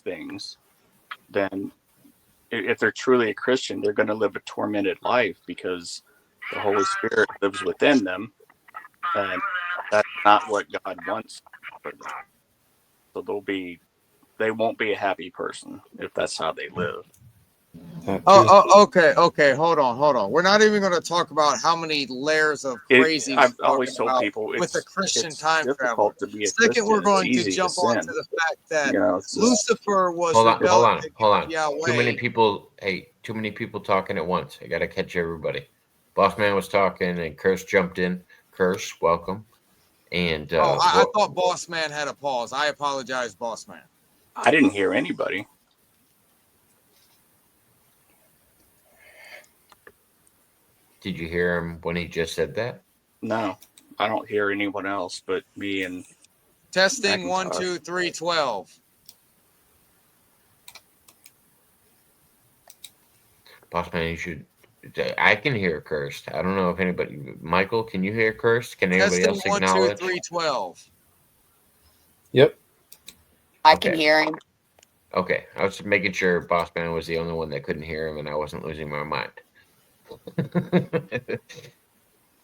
things, then if they're truly a Christian, they're going to live a tormented life because the Holy Spirit lives within them, and that's not what God wants for them. So they won't be a happy person if that's how they live. Okay. Hold on. We're not even going to talk about how many layers of crazy I've always told people with the Christian it's time traveler. difficult to be a Second, Christian. we're going it's to easy jump to on to sin. the fact that It's Lucifer was hold rebelling on. against Yahweh. Too many people. Hey, too many people talking at once. I got to catch everybody. Bossman was talking, and Curse jumped in. Curse, welcome. And I thought Bossman had a pause. I apologize, Bossman. I didn't hear anybody. Did you hear him when he just said that? No, I don't hear anyone else but me and testing. Macintosh. 1 2 3 12. Bossman, you should. I can hear Cursed. I don't know if anybody. Michael, can you hear Cursed? Can anybody else acknowledge? 1 2 3 12. Yep. I can hear him. Okay, I was making sure Bossman was the only one that couldn't hear him, and I wasn't losing my mind.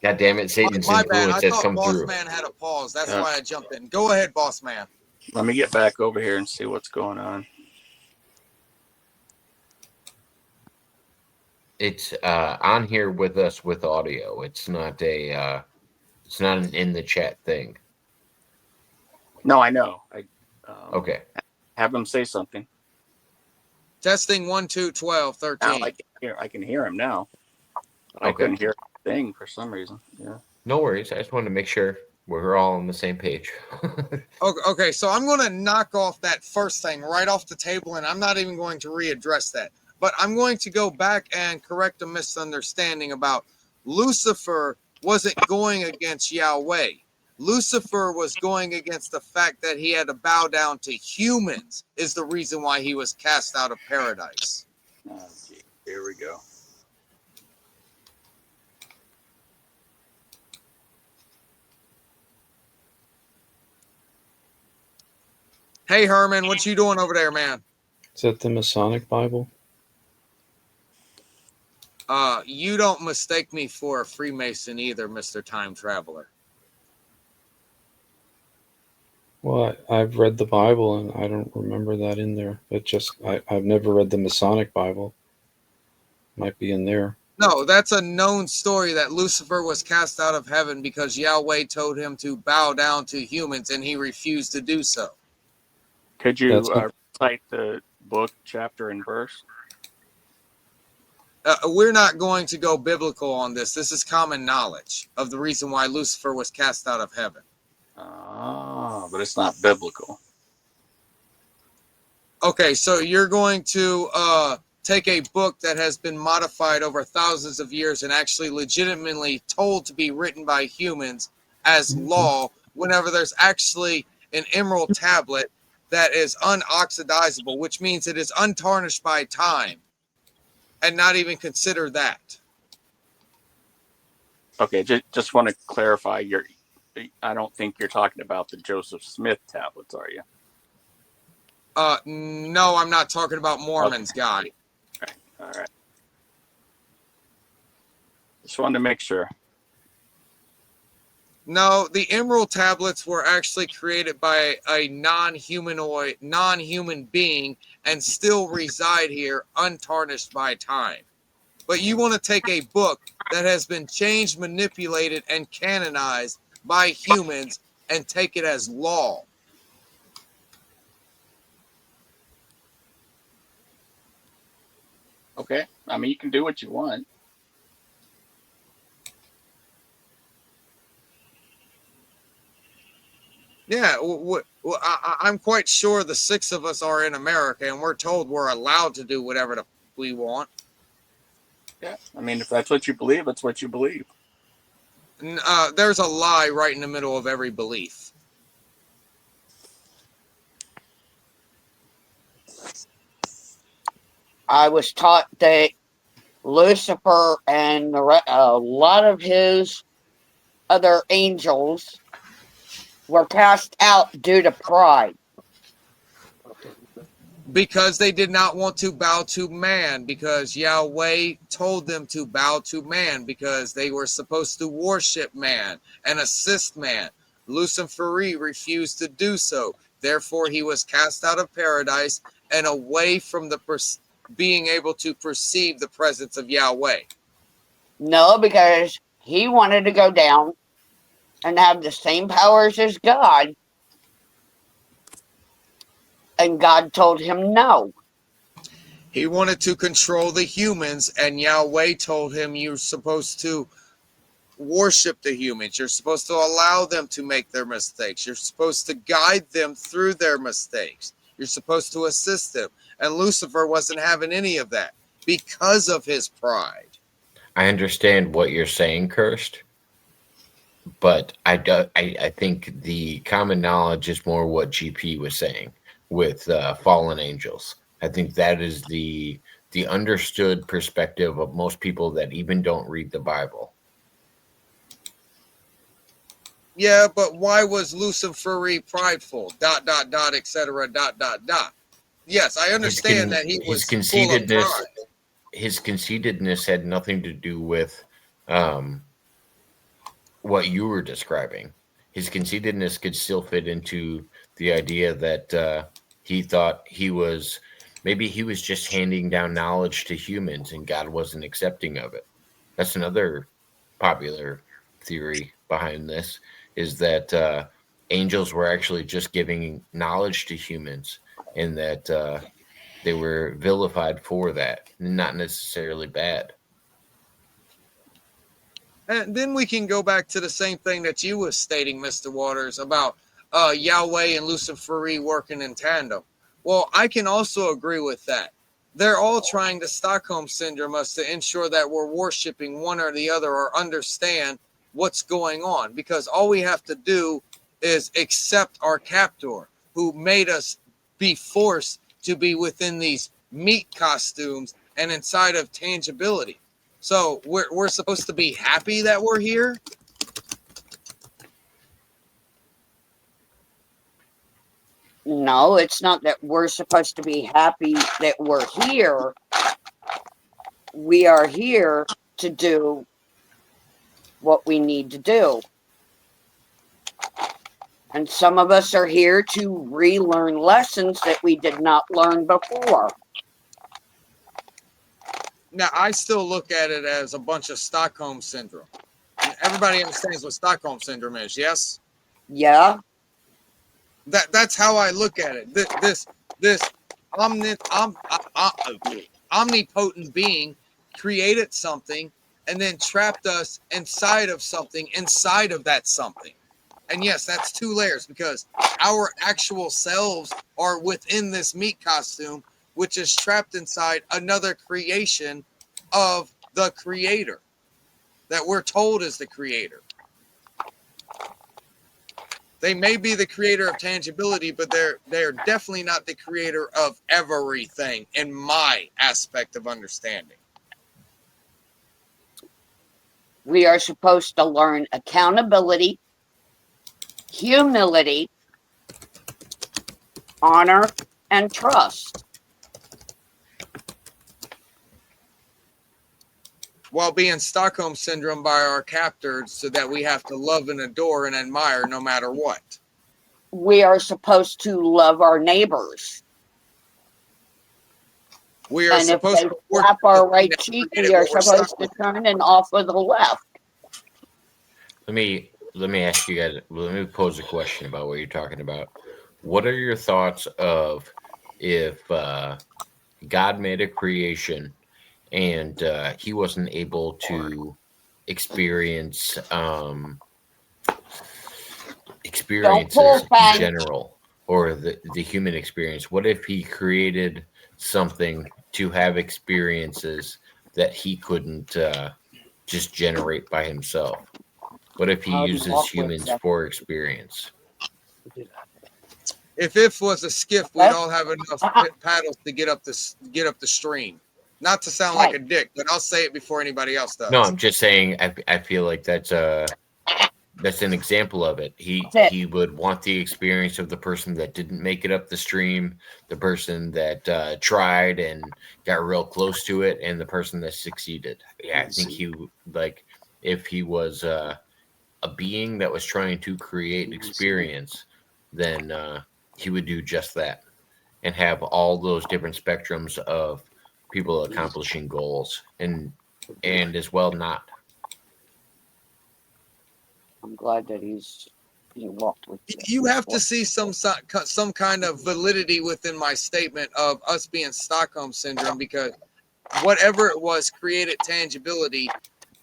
God damn it, Satan's My bad. influence I has thought come through. Bossman had a pause. That's why I jumped in. Go ahead, Bossman. Let me get back over here and see what's going on. It's on here with us with audio. It's not an in the chat thing. No, I know. Okay. Have him say something. Testing 1 2 12 13. Now I can hear him now. I couldn't hear a thing for some reason. Yeah. No worries. I just wanted to make sure we're all on the same page. Okay, so I'm going to knock off that first thing right off the table, and I'm not even going to readdress that. But I'm going to go back and correct a misunderstanding about Lucifer wasn't going against Yahweh. Lucifer was going against the fact that he had to bow down to humans is the reason why he was cast out of paradise. Oh, gee. Here we go. Hey, Herman, what you doing over there, man? Is that the Masonic Bible? You don't mistake me for a Freemason either, Mr. Time Traveler. Well, I've read the Bible and I don't remember that in there. I've never read the Masonic Bible. Might be in there. No, that's a known story that Lucifer was cast out of heaven because Yahweh told him to bow down to humans and he refused to do so. Could you recite the book, chapter, and verse? We're not going to go biblical on this. This is common knowledge of the reason why Lucifer was cast out of heaven. Oh, but it's not biblical. Okay, so you're going to take a book that has been modified over thousands of years and actually legitimately told to be written by humans as law whenever there's actually an emerald tablet that is unoxidizable, which means it is untarnished by time, and not even consider that. Okay, just want to clarify. I don't think you're talking about the Joseph Smith tablets, are you? No, I'm not talking about Mormons, guy. All right. Just wanted to make sure. No, the emerald tablets were actually created by a non-human being and still reside here untarnished by time. But you want to take a book that has been changed, manipulated, and canonized by humans and take it as law. Okay. I mean, you can do what you want. Yeah, I'm quite sure the six of us are in America, and we're told we're allowed to do whatever we want. Yeah, I mean, if that's what you believe, it's what you believe. There's a lie right in the middle of every belief. I was taught that Lucifer and a lot of his other angels were cast out due to pride. Because they did not want to bow to man, because Yahweh told them to bow to man, because they were supposed to worship man and assist man. Lucifer refused to do so. Therefore, he was cast out of paradise and away from the being able to perceive the presence of Yahweh. No, because he wanted to go down and have the same powers as God. And God told him no. He wanted to control the humans, and Yahweh told him, you're supposed to worship the humans. You're supposed to allow them to make their mistakes. You're supposed to guide them through their mistakes. You're supposed to assist them. And Lucifer wasn't having any of that because of his pride. I understand what you're saying, Cursed, but I think the common knowledge is more what GP was saying with fallen angels. I think that is the understood perspective of most people that even don't read the Bible. Yeah, but why was Lucifer prideful? ... etc. ... Yes, I understand that he was full of pride. His conceitedness had nothing to do with what you were describing. His conceitedness could still fit into the idea that he thought he was just handing down knowledge to humans and God wasn't accepting of it. That's another popular theory behind this, is that angels were actually just giving knowledge to humans, and that they were vilified for that, not necessarily bad. And then we can go back to the same thing that you were stating, Mr. Waters, about Yahweh and Lucifer working in tandem. Well, I can also agree with that. They're all trying to Stockholm syndrome us to ensure that we're worshiping one or the other or understand what's going on, because all we have to do is accept our captor who made us be forced to be within these meat costumes and inside of tangibility. So we're supposed to be happy that we're here? No, it's not that we're supposed to be happy that we're here. We are here to do what we need to do. And some of us are here to relearn lessons that we did not learn before. Now, I still look at it as a bunch of Stockholm syndrome. Everybody understands what Stockholm syndrome is, yes? Yeah. That's how I look at it. This omnipotent being created something and then trapped us inside of something, inside of that something. And yes, that's two layers, because our actual selves are within this meat costume, which is trapped inside another creation of the creator that we're told is the creator. They may be the creator of tangibility, but they're definitely not the creator of everything in my aspect of understanding. We are supposed to learn accountability, humility, honor, and trust. While being Stockholm syndrome by our captors, so that we have to love and adore and admire no matter what. We are supposed to love our neighbors. We are And if supposed they to slap our right cheek, we are supposed to turn and off with the left. Let me ask you guys. Let me pose a question about what you're talking about. What are your thoughts of if God made a creation and he wasn't able to experiences in general, or the human experience? What if he created something to have experiences that he couldn't just generate by himself? What if he uses humans for experience? If it was a skiff, we'd all have enough paddles to get up the stream. Not to sound like a dick, but I'll say it before anybody else does. No, I'm just saying. I feel like that's That's an example of it. That's it. He would want the experience of the person that didn't make it up the stream, the person that tried and got real close to it, and the person that succeeded. Yeah, I think he like if he was a being that was trying to create experience, then he would do just that and have all those different spectrums of people accomplishing goals and as well not. I'm glad that he walked with you. You have to see some kind of validity within my statement of us being Stockholm syndrome, because whatever it was created tangibility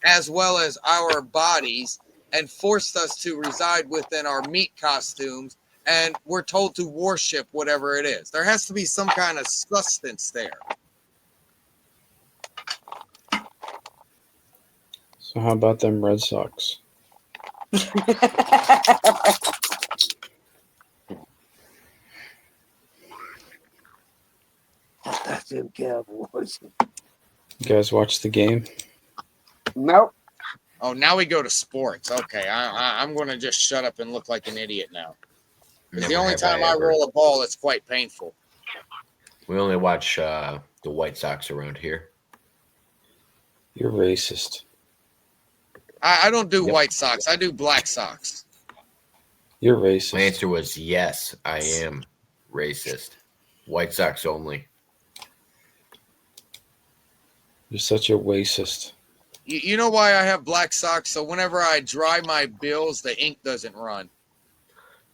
as well as our bodies and forced us to reside within our meat costumes, and we're told to worship whatever it is. There has to be some kind of sustenance there. So how about them Red Sox? You guys watch the game? Nope. Oh, now we go to sports. Okay, I'm going to just shut up and look like an idiot now. Because the Never only have time I I ever. roll a ball, it's quite painful. We only watch the White Sox around here. You're racist. I don't do Yep. White Sox. I do Black Sox. You're racist. My answer was yes, I am racist. White Sox only. You're such a racist. You know why I have Black Sox? So whenever I dry my bills, the ink doesn't run.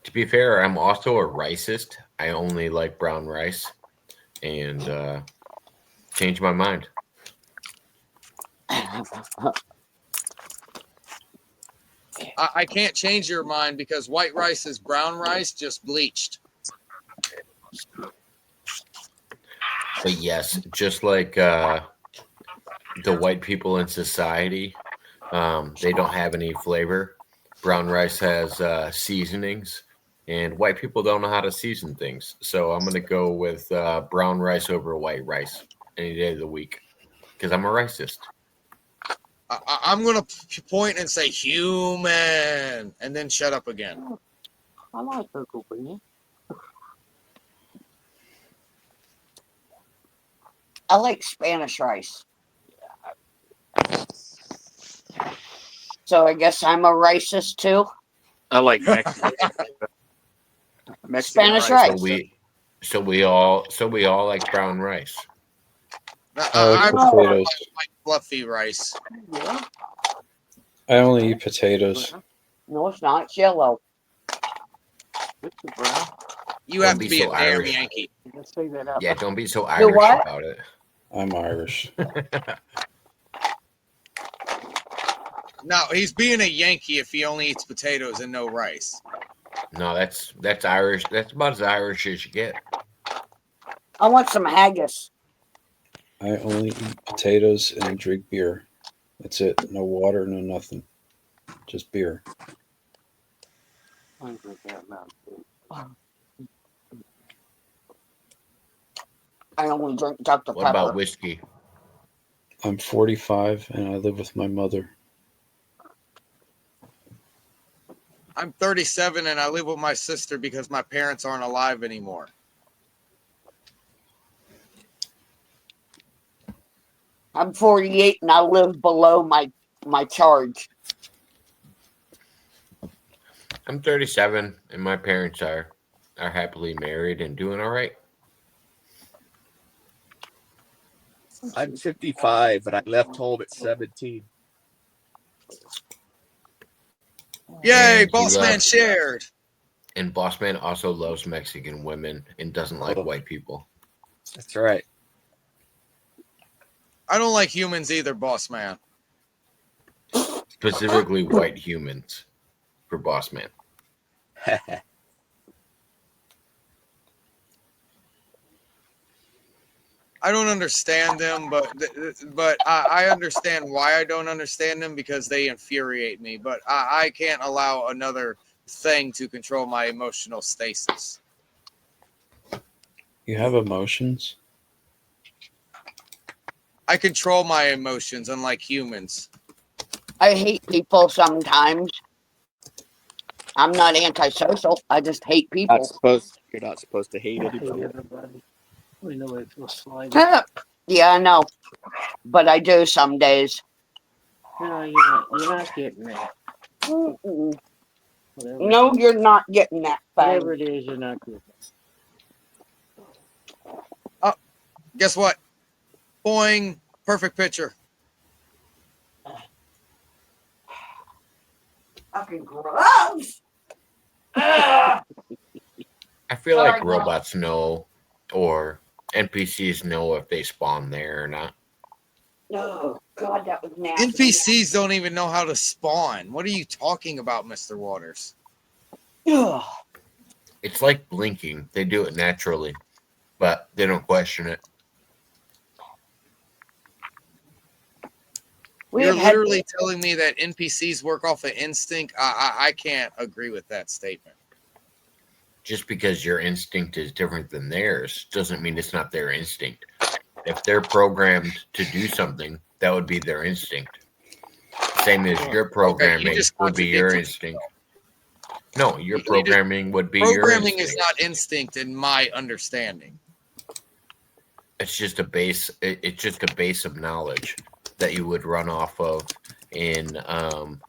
To be fair, I'm also a racist. I only like brown rice, and changed my mind. I can't change your mind because white rice is brown rice, just bleached. But yes, just like the white people in society, they don't have any flavor. Brown rice has seasonings, and white people don't know how to season things. So I'm going to go with brown rice over white rice any day of the week because I'm a racist. I'm going to point and say human and then shut up again. I like Uncle Bean. I like Spanish rice. So I guess I'm a racist too. I like Mexican Spanish rice. rice. So we all like brown rice. I like I prefer potatoes. white fluffy rice. Yeah. I only eat potatoes. No, it's not. It's yellow. You Don't have be to be so a damn Irish. Yankee. Let's figure that out. Yeah, don't be so You Irish what? about it. I'm Irish. No, he's being a Yankee if he only eats potatoes and no rice. No, that's Irish. That's about as Irish as you get. I want some haggis. I only eat potatoes and drink beer. That's it. No water, no nothing. Just beer. I only drink Dr. What Pepper. about whiskey? I'm 45 and I live with my mother. I'm 37 and I live with my sister because my parents aren't alive anymore. I'm 48 and I live below my charge. I'm 37 and my parents are happily married and doing all right. I'm 55 and I left home at 17. Yay, And he Bossman loves- shared. And Bossman also loves Mexican women and doesn't like Oh. white people. That's right. I don't like humans either, Bossman. Specifically white humans for Bossman. I don't understand them, but I understand why I don't understand them because they infuriate me. But I can't allow another thing to control my emotional stasis. You have emotions? I control my emotions, unlike humans. I hate people sometimes. I'm not antisocial. I just hate Not people. supposed. You're not supposed to hate I hate anybody. everybody. We know it was sliding. Yeah, I know. But I do some days. No, you're not getting that. Mm-mm. Whatever No, it is. you're not getting that Whatever thing. it is, you're not getting it. Guess what? Boing. Perfect picture. Fucking gross. Ugh. I feel Sorry, like Mom. robots know or NPCs know if they spawn there or not. Oh, God, that was nasty. NPCs don't even know how to spawn. What are you talking about, Mr. Waters? Ugh. It's like blinking. They do it naturally, but they don't question it. We You're have had literally telling me that NPCs work off of instinct. I can't agree with that statement. Just because your instinct is different than theirs doesn't mean it's not their instinct. If they're programmed to do something, that would be their instinct. Same as your programming just would be your contradicted instinct. No, your You just- programming would be your Programming instinct. is not instinct in my understanding. It's just a base. It's just a base of knowledge that you would run off of in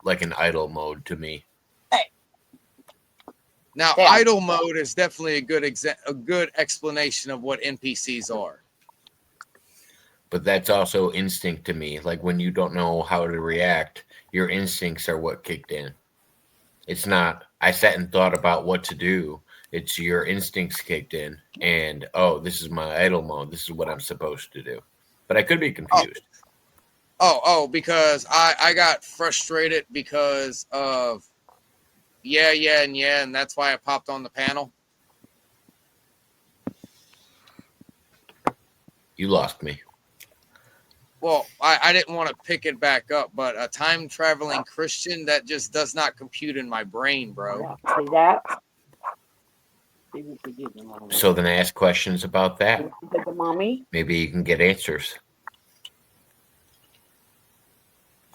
like an idle mode to me. Now, Yeah. idle mode is definitely a good explanation of what NPCs are. But that's also instinct to me. Like when you don't know how to react, your instincts are what kicked in. It's not, I sat and thought about what to do. It's your instincts kicked in. And, oh, this is my idle mode. This is what I'm supposed to do. But I could be confused. Because I got frustrated because of yeah, and that's why I popped on the panel. You lost me. Well, I didn't want to pick it back up, but a time traveling Christian, that just does not compute in my brain, bro. See that? So then ask questions about that. Did the mommy? Maybe you can get answers.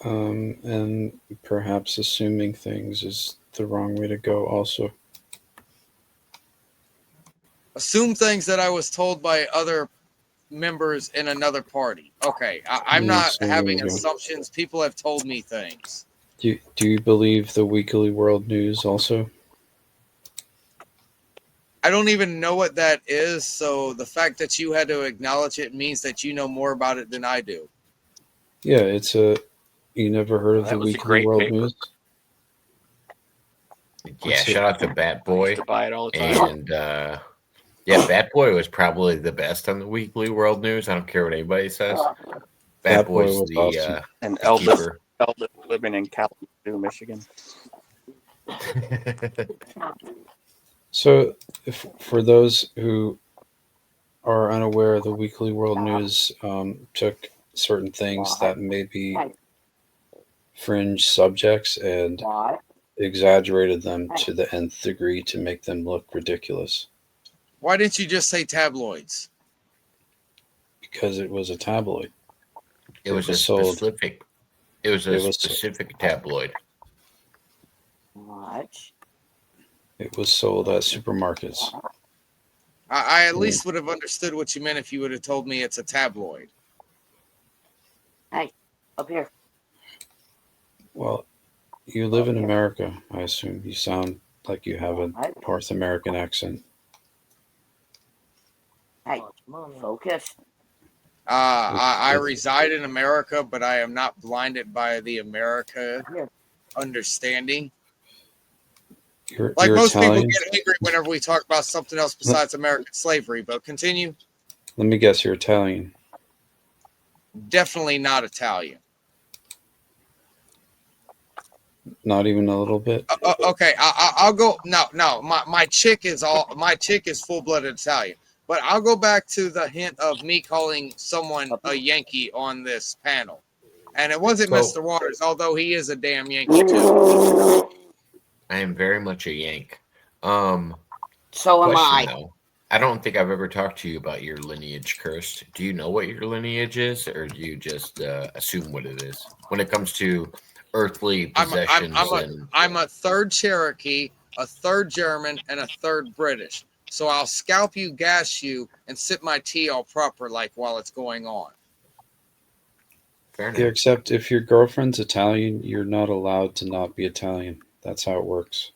And perhaps assuming things is the wrong way to go also. Assume things that I was told by other members in another party. Okay, I'm not Yes, there having you go. assumptions. People have told me things. Do you believe the weekly world news also? I don't even know what that is, so the fact that you had to acknowledge it means that you know more about it than I do. Yeah, you never heard of That the was a weekly great world paper. news? Yeah, What's it? shout out to Bat I Boy. used to buy it all the time. And yeah, Bat Boy was probably the best on the weekly world news. I don't care what anybody says. Bat Bat Boy Boy's was the awesome. And the Elvis keeper. living in Kalamazoo, Michigan. So, for those who are unaware, the weekly world news took certain things that may be fringe subjects and What? exaggerated them to the nth degree to make them look ridiculous. Why didn't you just say tabloids? Because it was a tabloid. It was a sold. specific. It was a It was- specific tabloid. What? It was sold at supermarkets. I at least would have understood what you meant if you would have told me it's a tabloid. Up here. Well, you live in America, I assume. You sound like you have a North American accent. Hey, focus. I reside in America, but I am not blinded by the America understanding. You're Most Italian? people get angry whenever we talk about something else besides American slavery, but continue. Let me guess, you're Italian. Definitely not Italian. Not even a little bit? Okay, I'll go. No. My chick is full-blooded Italian. But I'll go back to the hint of me calling someone a Yankee on this panel. And it wasn't Mr. Waters, although he is a damn Yankee too. I am very much a Yank. So am Question I. though, I don't think I've ever talked to you about your lineage, Cursed. Do you know what your lineage is, or do you just assume what it is when it comes to earthly possessions? I'm a third Cherokee. a third German, and a third British. So I'll scalp you, gas you, and sip my tea all proper like while it's going on. Fair Yeah, enough. except if your girlfriend's Italian, you're not allowed to not be Italian. That's how it works.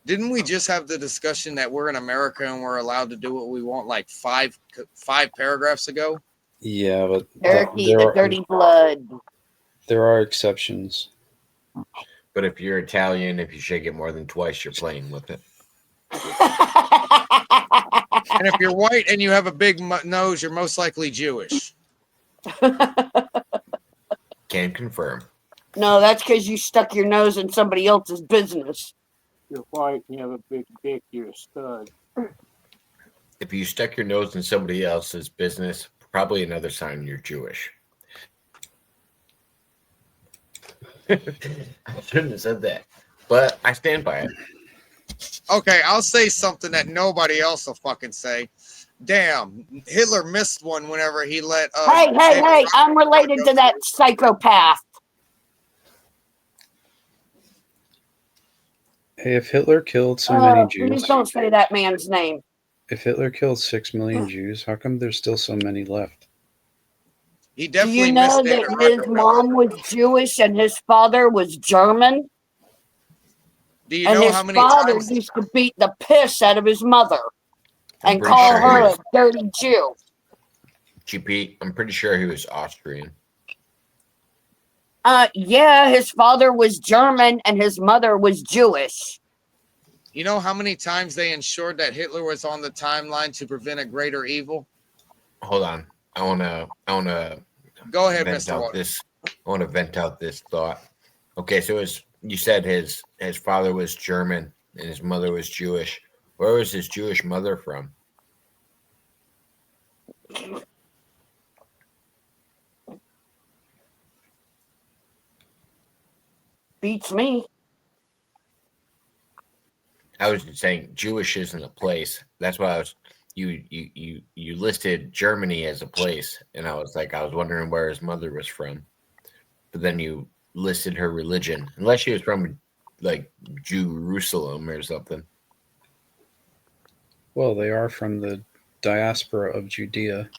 Didn't we just have the discussion that we're in America and we're allowed to do what we want like five paragraphs ago? Yeah, but Turkey, the dirty blood. there are exceptions. But if you're Italian, if you shake it more than twice, you're playing with it. And if you're white and you have a big nose, you're most likely Jewish. Can confirm. No, that's because you stuck your nose in somebody else's business. You're white and you have a big dick, you're a stud. If you stuck your nose in somebody else's business, probably another sign you're Jewish. I shouldn't have said that, but I stand by it. Okay, I'll say something that nobody else will fucking say. Damn, Hitler missed one whenever he let. Hey! I'm related to that psychopath. Hey, if Hitler killed so many Please Jews, don't say that man's name. if Hitler killed 6 million Jews, how come there's still so many left? He Do definitely you know missed that David his Rockefeller. mom was Jewish and his father was German? Do you And know his how many father times? used to beat the piss out of his mother I'm and pretty call sure he her was- a dirty Jew. GP, I'm pretty sure he was Austrian. Yeah, his father was German and his mother was Jewish. You know how many times they ensured that Hitler was on the timeline to prevent a greater evil? Hold on. I wanna Go ahead, vent Mr. out Waters. I want to vent out this thought. Okay, so you said his father was German and his mother was Jewish. Where was his Jewish mother from? Beats me. I was just saying Jewish isn't a place. That's why I was you listed Germany as a place, and I was wondering where his mother was from. But then you listed her religion, unless she was from like Jerusalem or something. Well, they are from the diaspora of Judea.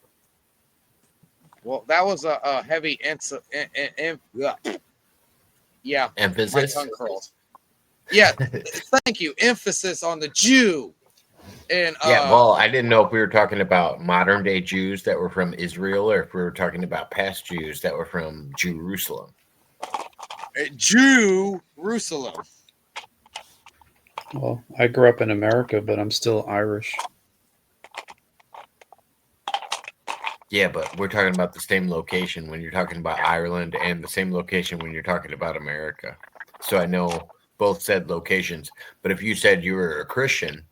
Well, that was a heavy yeah, my Emphasis. tongue curled. Yeah, thank you. Emphasis on the Jew. And Yeah, well, I didn't know if we were talking about modern day Jews that were from Israel or if we were talking about past Jews that were from Jerusalem. Jerusalem. Well, I grew up in America, but I'm still Irish. Yeah, but we're talking about the same location when you're talking about Ireland and the same location when you're talking about America. So I know both said locations, but if you said you were a Christian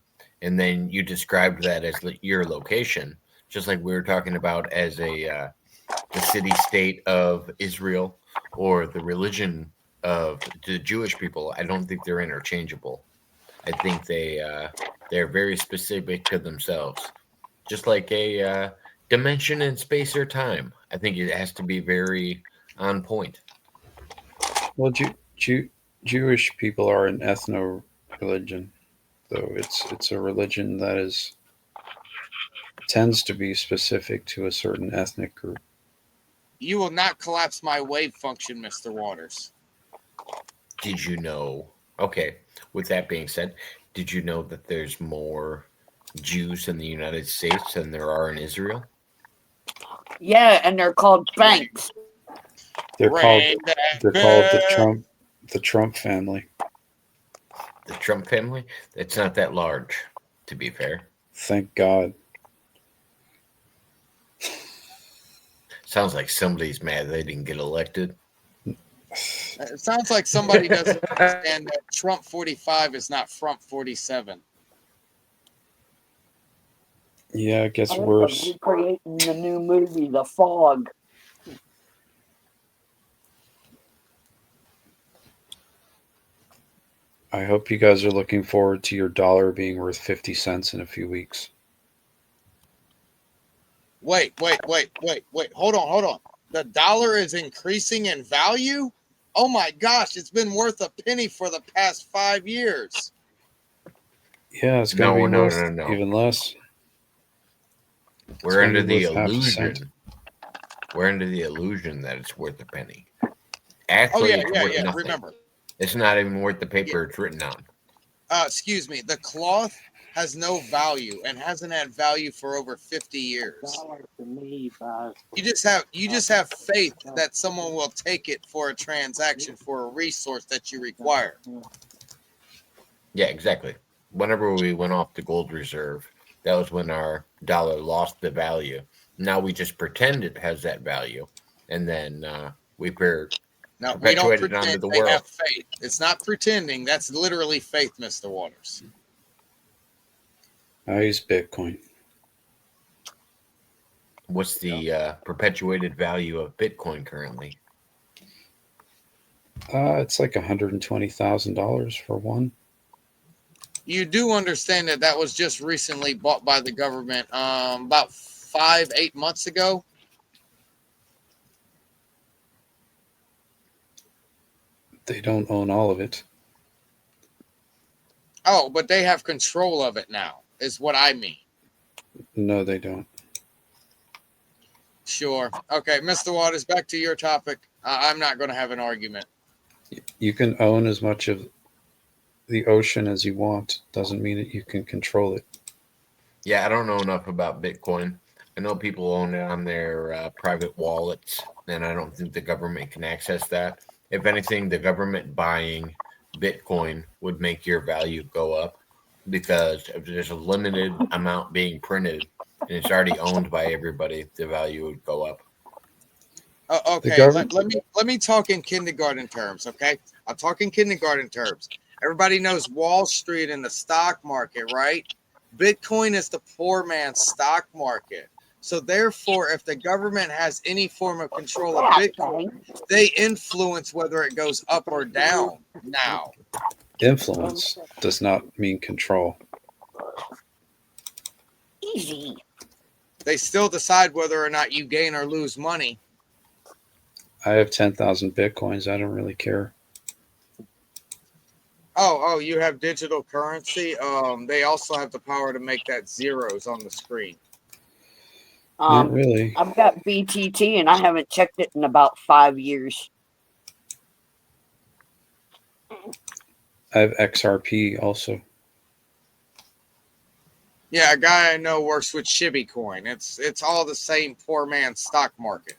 and then you described that as your location, just like we were talking about as the city-state of Israel or the religion of the Jewish people, I don't think they're interchangeable. I think they're very specific to themselves, just like a dimension in space or time. I think it has to be very on point. Well, Jewish people are an ethno religion, though it's a religion that tends to be specific to a certain ethnic group. You will not collapse my wave function, Mr. Waters. Did you know? Okay, with that being said, did you know that there's more Jews in the United States than there are in Israel? Yeah, and they're called banks. They're called the Trump family. The Trump family? It's not that large, to be fair. Thank God. Sounds like somebody's mad they didn't get elected. It sounds like somebody doesn't understand that Trump 45 is not Frump 47. Yeah, it gets worse. Creating the new movie, The Fog. I hope you guys are looking forward to your dollar being worth 50 cents in a few weeks. Wait. Hold on. The dollar is increasing in value? Oh my gosh, it's been worth a penny for the past 5 years. Yeah, it's going to be No, worth no. even less. We're gonna under be the worth half a cent. illusion. We're under the illusion that it's worth a penny. Oh Actually, yeah, it's yeah, worth yeah. nothing. Remember. It's not even worth the paper it's written on. Excuse me. The cloth has no value and hasn't had value for over 50 years. Dollar to me buys You just have faith that someone will take it for a transaction for a resource that you require. Yeah, exactly. Whenever we went off the gold reserve, that was when our dollar lost the value. Now we just pretend it has that value, and then we No, we don't perpetuate it onto pretend. the They world. have faith. It's not pretending. That's literally faith, Mr. Waters. I use Bitcoin. What's the perpetuated value of Bitcoin currently? It's like $120,000 for one. You do understand that that was just recently bought by the government about 5-8 months ago. They don't own all of it. Oh, but they have control of it now, is what I mean. No, they don't. Sure. Okay, Mr. Waters, back to your topic. I'm not going to have an argument. You can own as much of the ocean as you want. Doesn't mean that you can control it. Yeah, I don't know enough about Bitcoin. I know people own it on their private wallets, and I don't think the government can access that. If anything, the government buying Bitcoin would make your value go up because if there's a limited amount being printed and it's already owned by everybody, the value would go up. Okay, let me talk in kindergarten terms. Okay, I'll talk in kindergarten terms. Everybody knows Wall Street and the stock market, right? Bitcoin is the poor man's stock market. So therefore, if the government has any form of control of Bitcoin, they influence whether it goes up or down. Now, Influence does not mean control. Easy. they still decide whether or not you gain or lose money. I have 10,000 Bitcoins. I don't really care. Oh, you have digital currency. They also have the power to make that zeros on the screen. Not really. I've got BTT and I haven't checked it in about 5 years. I have XRP also. Yeah, a guy I know works with Shibby Coin. It's all the same poor man's stock market.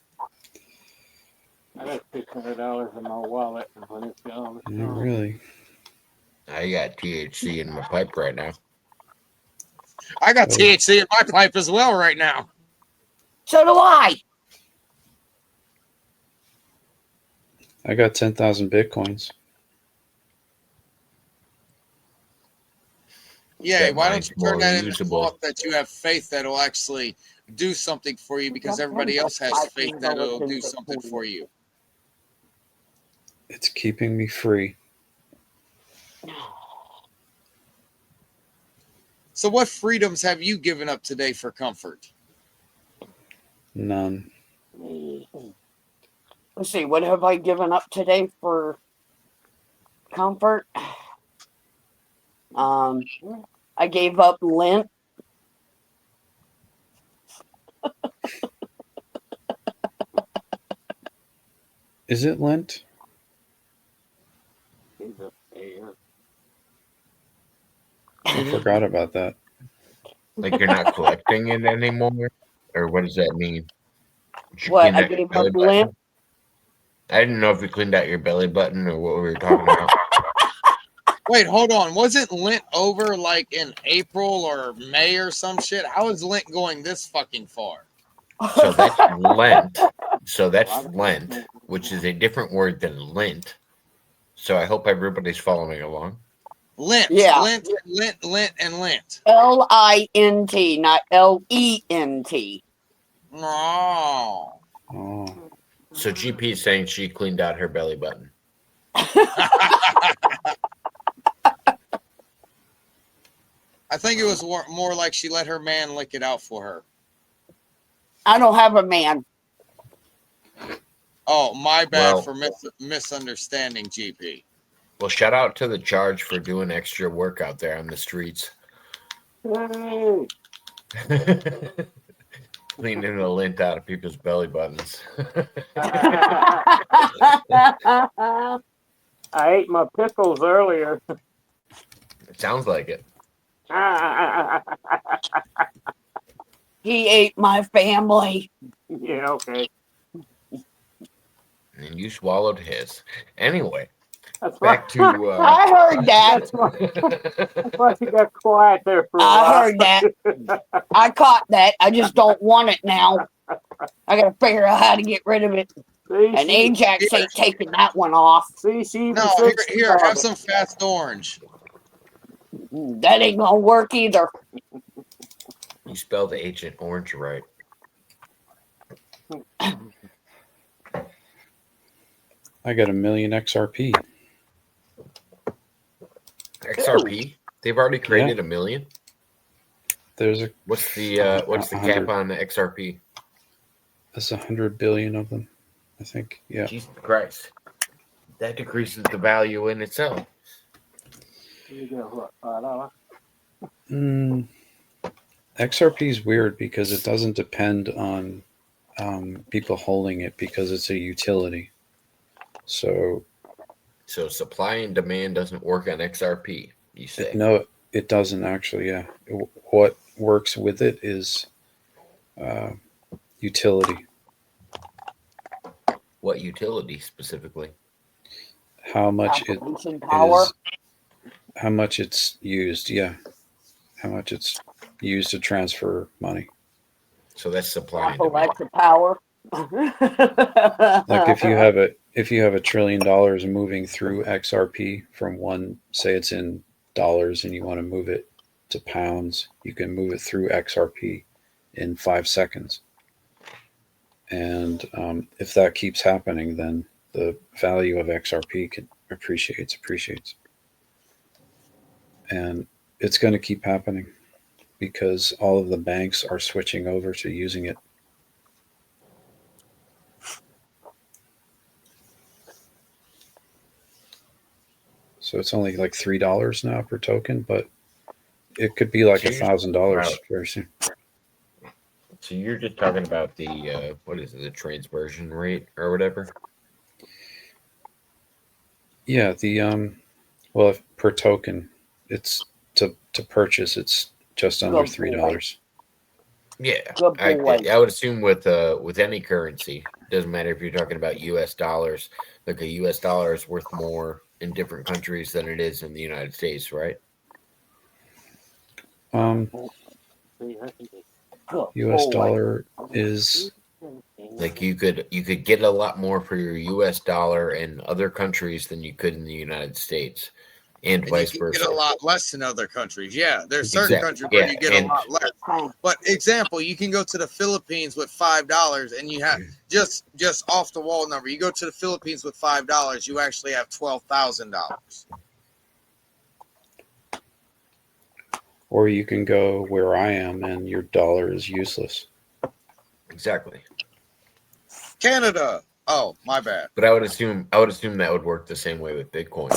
I got $600 in my wallet, and when it's gone, it's Not gone. really. I got THC in my pipe right now. I got Oh. THC in my pipe as well right now. So do I. I got 10,000 Bitcoins. Yeah, That why don't mine's you turn more that into usable. cloth that you have faith that'll actually do something for you because everybody else has faith that it'll do something for you. It's keeping me free. So what freedoms have you given up today for comfort? None. Let's see, what have I given up today for comfort? I gave up lint. Is it Lent? He's a bear. I forgot about that. Like you're not collecting it anymore? Or what does that mean? Did you What? clean I out your gave belly up button? lint. I didn't know if you cleaned out your belly button or what we were talking about. Wait, hold on. Wasn't Lent over like in April or May or some shit? How is Lent going this fucking far? So that's Lent. So that's Lent, which is a different word than lint. So I hope everybody's following along. Lent, Yeah. Lent, and Lent. LINT, not LENT. No. Oh. So GP is saying she cleaned out her belly button. I think it was more like she let her man lick it out for her. I don't have a man. Oh, my bad Well- for misunderstanding, GP. Well, shout out to the charge for doing extra work out there on the streets. Hey. Cleaning the lint out of people's belly buttons. I ate my pickles earlier. It sounds like it. Yeah, He ate my family. okay. And you swallowed his. Anyway, That's back why, to. I heard that. that's why you got quiet there for a while. I heard that. I caught that. I just don't want it now. I gotta figure out how to get rid of it. See, And she, Ajax ain't taking that one off. see, she even No, said she here, thought have it. some fast orange. That ain't gonna work either. You spelled Agent Orange right. I got 1 million XRP. XRP? They've already created 1 million? There's a What's the cap 100. on the XRP? There's 100 billion of them, I think. Yeah. Jesus Christ. That decreases the value in itself. You get what, $5? Mm, XRP is weird because it doesn't depend on people holding it because it's a utility. So So supply and demand doesn't work on XRP, you say? no, it doesn't actually. Yeah, what works with it is utility. What utility specifically? How much it Application power. is, how much it's used. Yeah, how much it's used to transfer money. So that's supply and Apple demand. electric power. Like if you have $1 trillion moving through XRP from one, say it's in dollars and you want to move it to pounds, you can move it through XRP in 5 seconds. And if that keeps happening, then the value of XRP appreciates. And it's going to keep happening because all of the banks are switching over to using it. So it's only like $3 now per token, but it could be like So you're- $1,000 very soon. So you're just talking about the what is it, the transversion rate or whatever? Yeah, well, per token, it's to purchase, it's just under Good $3. Yeah, Good boy. I would assume with any currency, doesn't matter if you're talking about U.S. dollars. Like a U.S. dollar is worth more in different countries than it is in the United States, right? Good US boy. dollar is Like you could get a lot more for your U.S. dollar in other countries than you could in the United States, and And vice you can versa. get a lot less in other countries. Yeah, there's certain Exactly. countries where Yeah, you get and- a lot less. But example, you can go to the Philippines with $5 and you have just off the wall number. You go to the Philippines with $5, you actually have $12,000. or you can go where I am and your dollar is useless. Exactly. Canada. Oh, my bad. But I would assume that would work the same way with Bitcoin.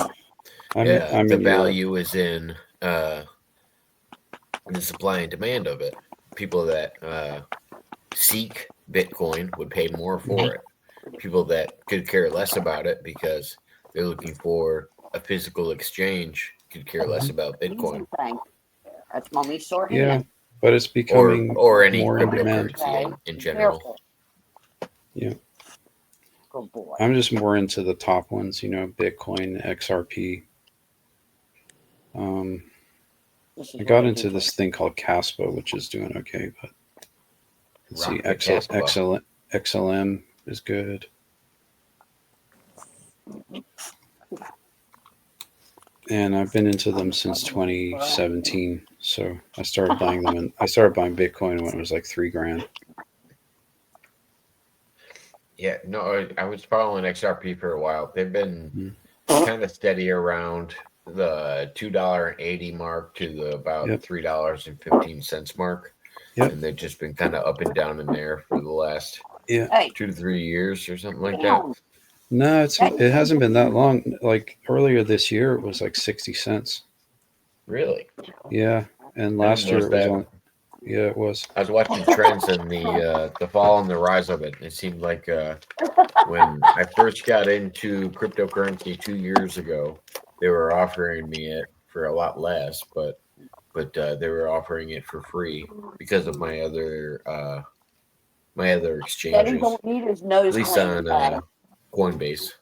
I'm The in Europe. value is in the supply and demand of it. People that seek Bitcoin would pay more for it. People that could care less about it because they're looking for a physical exchange could care less about Bitcoin That's mommy's sore Yeah, hand. but it's becoming or any more in demand. cryptocurrency in general. Careful. Yeah. Good boy. I'm just more into the top ones, Bitcoin, XRP. This is I got what into do. this thing called Caspa, which is doing okay, but let's see, Rock the Caspa. XLM is good. And I've been into them since 2017. So I started buying them, and I started buying Bitcoin when it was like $3,000. Yeah, no, I was following XRP for a while. They've been Mm-hmm. kind of steady around the $2.80 mark to the about Yep. $3.15 mark. Yep. And they've just been kind of up and down in there for the last Yeah. Hey, 2 to 3 years or something like that. down. No, it hasn't been that long. Like earlier this year, it was like 60 cents. Really? Yeah, and I last didn't year notice it was that. on. Yeah, it was. I was watching trends and the fall and the rise of it. It seemed like when I first got into cryptocurrency 2 years ago, they were offering me it for a lot less, but they were offering it for free because of my other Daddy exchanges, don't need his at nose least cleaned. on Coinbase.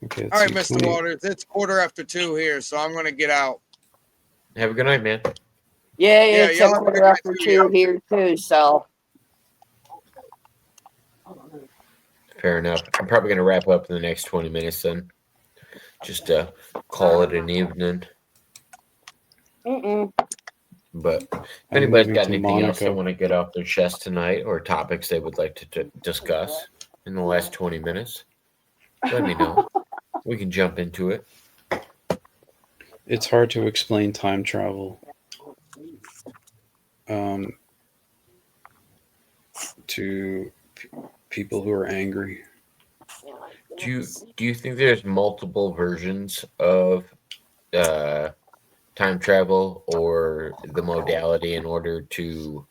Okay. All right, Mr. Waters, it's 2:15 here, so I'm going to get out. Have a good night, man. Yeah, Yeah, it's y'all a have a good quarter night after too, 2 y'all. here too, so. Fair enough. I'm probably going to wrap up in the next 20 minutes then. Just call it an evening. Mm-mm. But if I'm anybody's moving got to anything else they Monaco. want to get off their chest tonight or topics they would like to discuss in the last 20 minutes, let me know. We can jump into it. It's hard to explain time travel to people who are angry. Do you think there's multiple versions of time travel or the modality in order to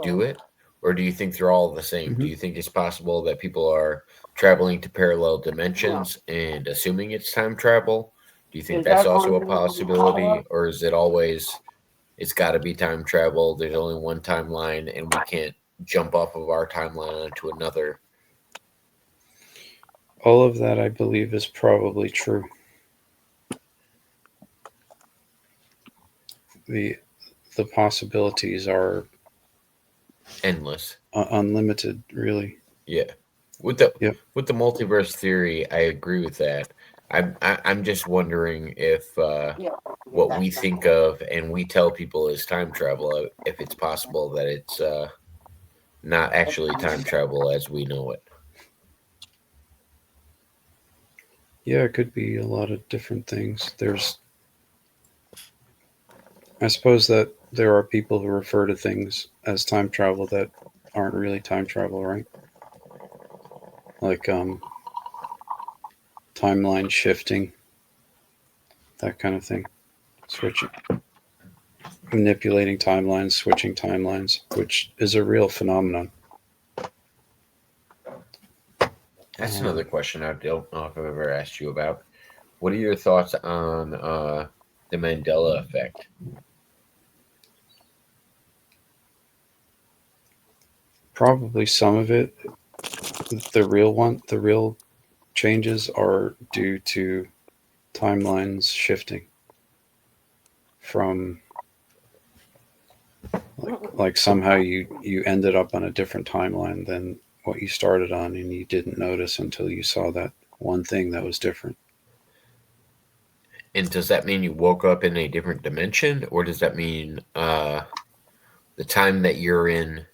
do it? Or do you think they're all the same? Do Mhm. you think it's possible that people are traveling to parallel dimensions and assuming it's time travel? Do you think Is that's that also a on possibility? Or is it always, it's got to be time travel? There's only one timeline and we can't jump off of our timeline onto another. All of that, I believe, is probably true. The possibilities are Endless. unlimited, really. Yeah. With the Yep. with the multiverse theory, I agree with that. I'm just wondering if what we think of and we tell people is time travel, if it's possible that it's not actually time travel as we know it. Yeah, it could be a lot of different things. I suppose that there are people who refer to things as time travel that aren't really time travel, right? Like timeline shifting, that kind of thing. Switching, manipulating timelines, switching timelines, which is a real phenomenon. That's another question I don't know if I've ever asked you about. What are your thoughts on the Mandela effect? Probably some of it, the real changes are due to timelines shifting from like somehow you ended up on a different timeline than what you started on, and you didn't notice until you saw that one thing that was different. And does that mean you woke up in a different dimension, or does that mean the time that you're in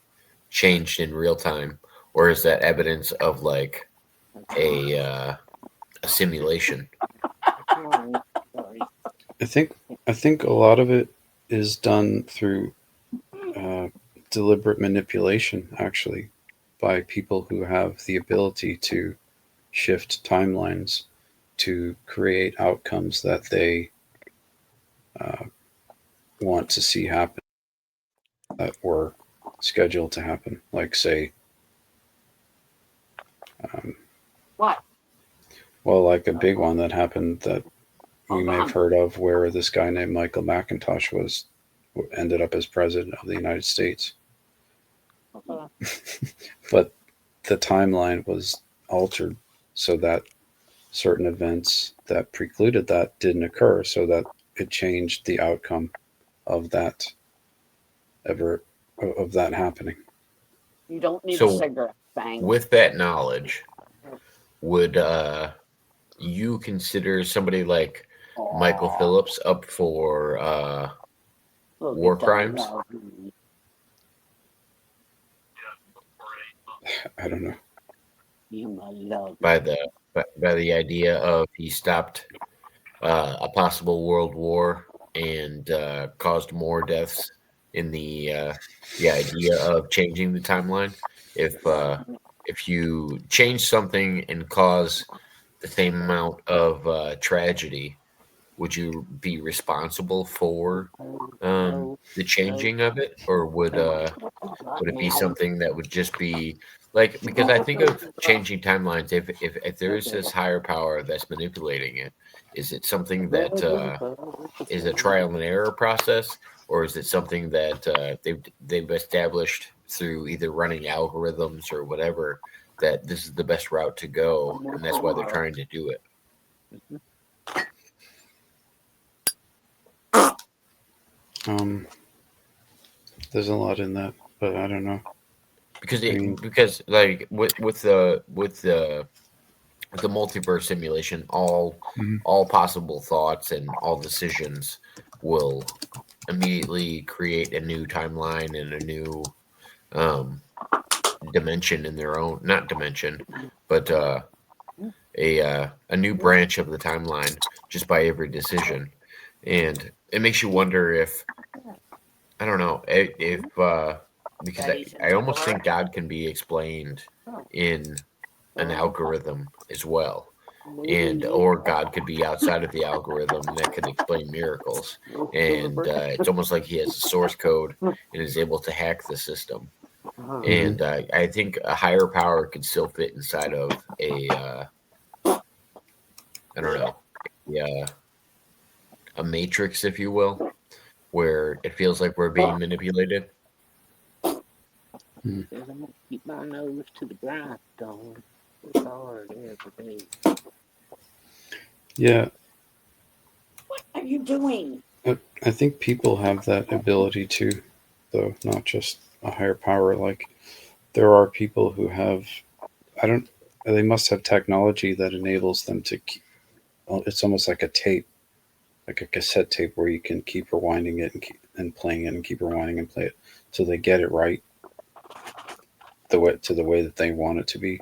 changed in real time, or is that evidence of like a simulation? I think a lot of it is done through deliberate manipulation, actually, by people who have the ability to shift timelines to create outcomes that they uh, want to see happen that were scheduled to happen. Like, say, What? well, like a big one that happened that we may have heard of, where this guy named Michael Macintosh was ended up as president of the United States. But the timeline was altered so that certain events that precluded that didn't occur, so that it changed the outcome of that happening. You don't need a So, cigarette, bang. with that knowledge, would you consider somebody like Michael Phillips up for war crimes? I don't know. By the idea of he stopped a possible world war and caused more deaths in the idea of changing the timeline. If you change something and cause the same amount of tragedy, would you be responsible for the changing of it, or would it be something that would just be like, because I think of changing timelines, if there is this higher power that's manipulating it, is it something that is a trial and error process, or is it something that they've established through either running algorithms or whatever, that this is the best route to go, and that's why they're trying to do it? There's a lot in that, but I don't know. Because like with the multiverse simulation, all possible thoughts and all decisions will immediately create a new timeline and a new dimension in their own, not dimension, but a new branch of the timeline just by every decision. And it makes you wonder if, I don't know, if because I almost think God can be explained in an algorithm as well, and or God could be outside of the algorithm that could explain miracles, and it's almost like he has a source code and is able to hack the system. And I think a higher power could still fit inside of a I don't know, a matrix, if you will, where it feels like we're being manipulated. I'm gonna keep my nose to the grindstone. It's hard every day. Yeah, What are you doing? I think people have that ability too, though, not just a higher power. Like, there are people who have, they must have technology that enables them to keep, well, it's almost like a tape, like a cassette tape where you can keep rewinding it and playing it and keep rewinding and play it so they get it right the way that they want it to be,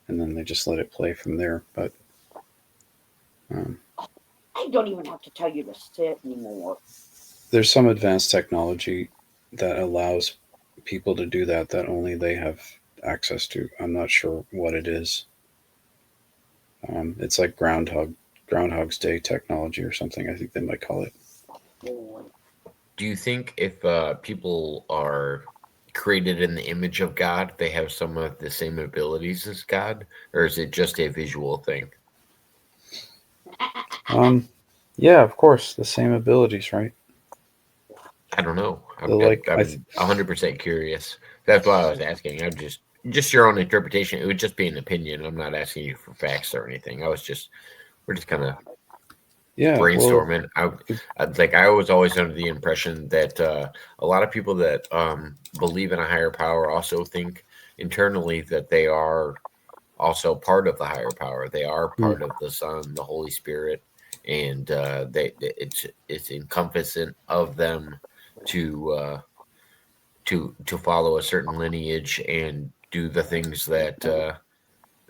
and then they just let it play from there. But I don't even have to tell you to sit anymore. there's some advanced technology that allows people to do that only they have access to. I'm not sure what it is. It's like Groundhog's Day technology or something, I think they might call it. Do you think if people are created in the image of God, they have some of the same abilities as God, or is it just a visual thing? Yeah, of course, the same abilities, right? I don't know. I'm Like, 100% curious. That's why I was asking. I'm just your own interpretation. It would just be an opinion. I'm not asking you for facts or anything. We're just kind of brainstorming. I was always under the impression that a lot of people that believe in a higher power also think internally that they are also part of the higher power. They are part of the Son, the Holy Spirit, and it's encompassing of them to follow a certain lineage and do the things that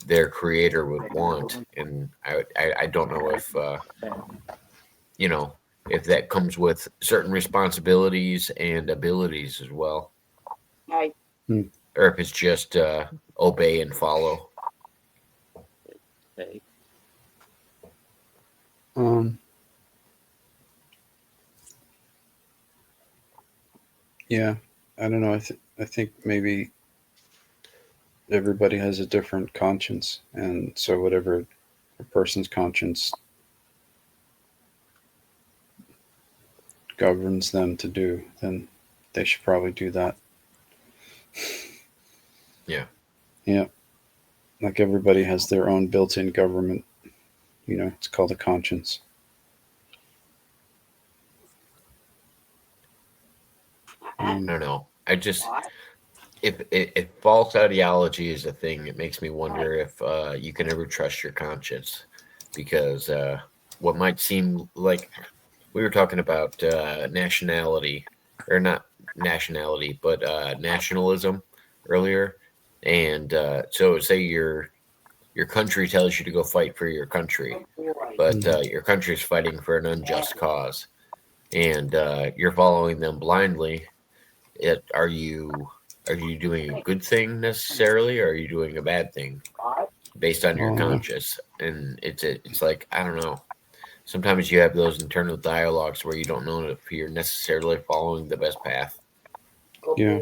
their creator would want. And I don't know if if that comes with certain responsibilities and abilities as well, I or if it's just obey and follow. Hey, Yeah, I don't know. I think maybe everybody has a different conscience, and so whatever a person's conscience governs them to do, then they should probably do that. Yeah, like everybody has their own built-in government. It's called a conscience. I don't know. If false ideology is a thing, it makes me wonder if you can ever trust your conscience, because what might seem like, we were talking about nationality, or not nationality, but nationalism earlier, and so say your country tells you to go fight for your country, but your country is fighting for an unjust cause. and you're following them blindly, are you doing a good thing necessarily, or are you doing a bad thing based on your conscience? And it's like, I don't know. Sometimes you have those internal dialogues where you don't know if you're necessarily following the best path. Yeah.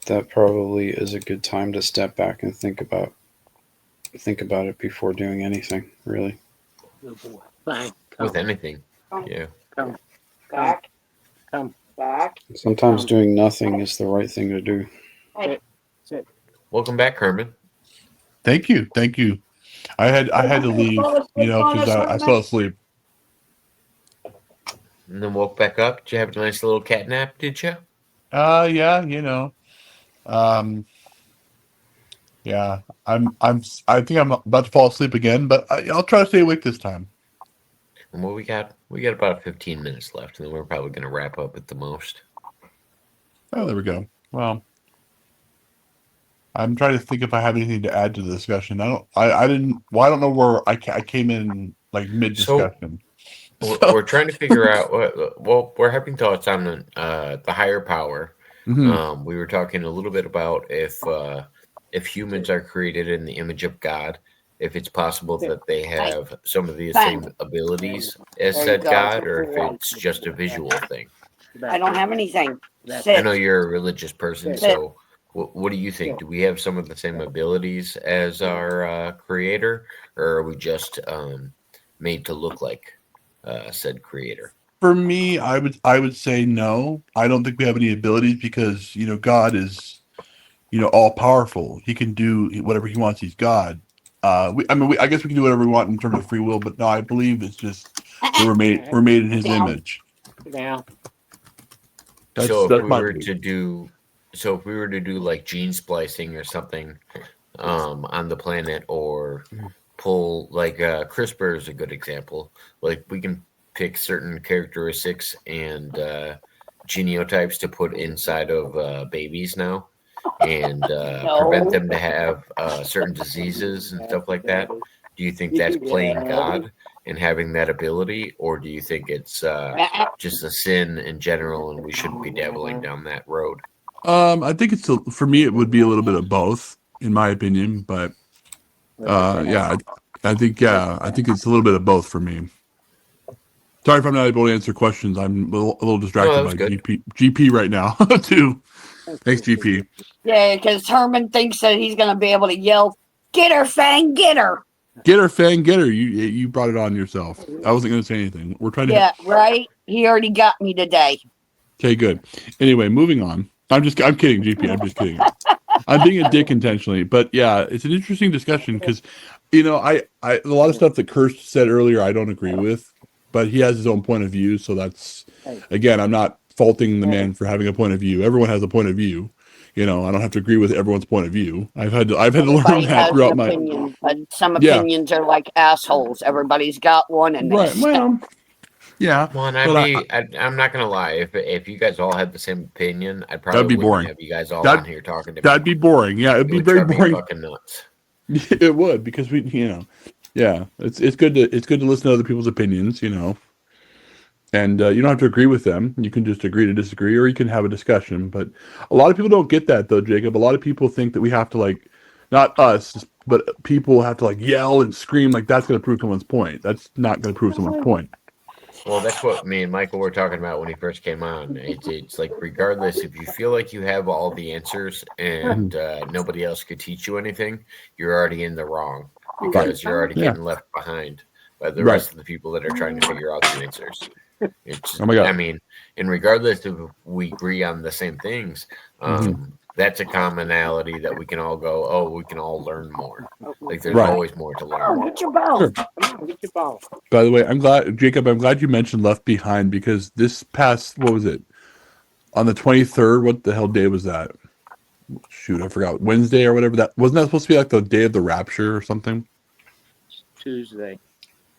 That probably is a good time to step back and think about it before doing anything, really. Good boy. Fine. With anything. Yeah. Come. Back. Come. Back. Sometimes doing nothing is the right thing to do. Sit. Welcome back, Herman. Thank you. I had to leave, because I fell asleep. And then woke back up. Did you have a nice little cat nap, did you? Yeah, yeah. I think I'm about to fall asleep again, but I'll try to stay awake this time. And well, we got about 15 minutes left, and then we're probably going to wrap up at the most. Oh, there we go. Well, I'm trying to think if I have anything to add to the discussion. I don't know where I came in like mid discussion. We're trying to figure out. Well, we're having thoughts on the higher power. Mm-hmm. We were talking a little bit about if humans are created in the image of God, if it's possible that they have some of the same abilities as said God, or if it's just a visual thing. I don't have anything. I know you're a religious person, so what do you think? Do we have some of the same abilities as our creator, or are we just made to look like said creator? For me, I would say no. I don't think we have any abilities because God is all powerful. He can do whatever he wants. He's God. I guess we can do whatever we want in terms of free will, but no, I believe it's just that we're made in His image. Now. So if we were to do like gene splicing or something on the planet, or pull like CRISPR is a good example. Like we can pick certain characteristics and genotypes to put inside of babies now, and prevent them to have certain diseases and stuff like that. Do you think that's playing God and having that ability, or do you think it's just a sin in general and we shouldn't be dabbling down that road? I think for me it would be a little bit of both, in my opinion. But I think it's a little bit of both for me. Sorry if I'm not able to answer questions. I'm a little distracted by GP right now too. Thanks, GP. Yeah, because Herman thinks that he's going to be able to yell, "Get her, Fang, get her!" Get her, Fang, get her. You brought it on yourself. I wasn't going to say anything. We're trying to. Yeah, right. He already got me today. Okay, good. Anyway, moving on. I'm kidding, GP. I'm just kidding. I'm being a dick intentionally, but yeah, it's an interesting discussion because, I a lot of stuff that Kirst said earlier I don't agree with, but he has his own point of view. So that's, again, I'm not faulting the man for having a point of view. Everyone has a point of view. I don't have to agree with everyone's point of view. I've had to learn that throughout my opinion, but some opinions are like assholes. Everybody's got one, and right. Well, yeah. Well, and I'm not gonna lie. If you guys all had the same opinion, I'd probably that'd be boring. Have you guys all on here talking to me. That'd be boring. Yeah, it'd be very boring. Fucking nuts. It would, because we, yeah, it's good to listen to other people's opinions, and you don't have to agree with them. You can just agree to disagree, or you can have a discussion. But a lot of people don't get that, though, Jacob. A lot of people think that we have to not us, but people have to yell and scream like that's going to prove someone's point. That's not going to prove someone's point. Well, that's what me and Michael were talking about when he first came on. It's like, regardless, if you feel like you have all the answers and nobody else could teach you anything, you're already in the wrong, because you're already getting left behind by the rest of the people that are trying to figure out the answers. Oh my God. I mean, and regardless if we agree on the same things, that's a commonality that we can all go, oh, we can all learn more. Like there's always more to learn. Get your ball. Sure. Get your ball. By the way, I'm glad, Jacob, you mentioned Left Behind, because this past, what was it? On the 23rd, what the hell day was that? Shoot, I forgot. Wednesday or whatever. Wasn't that supposed to be like the day of the rapture or something? Tuesday.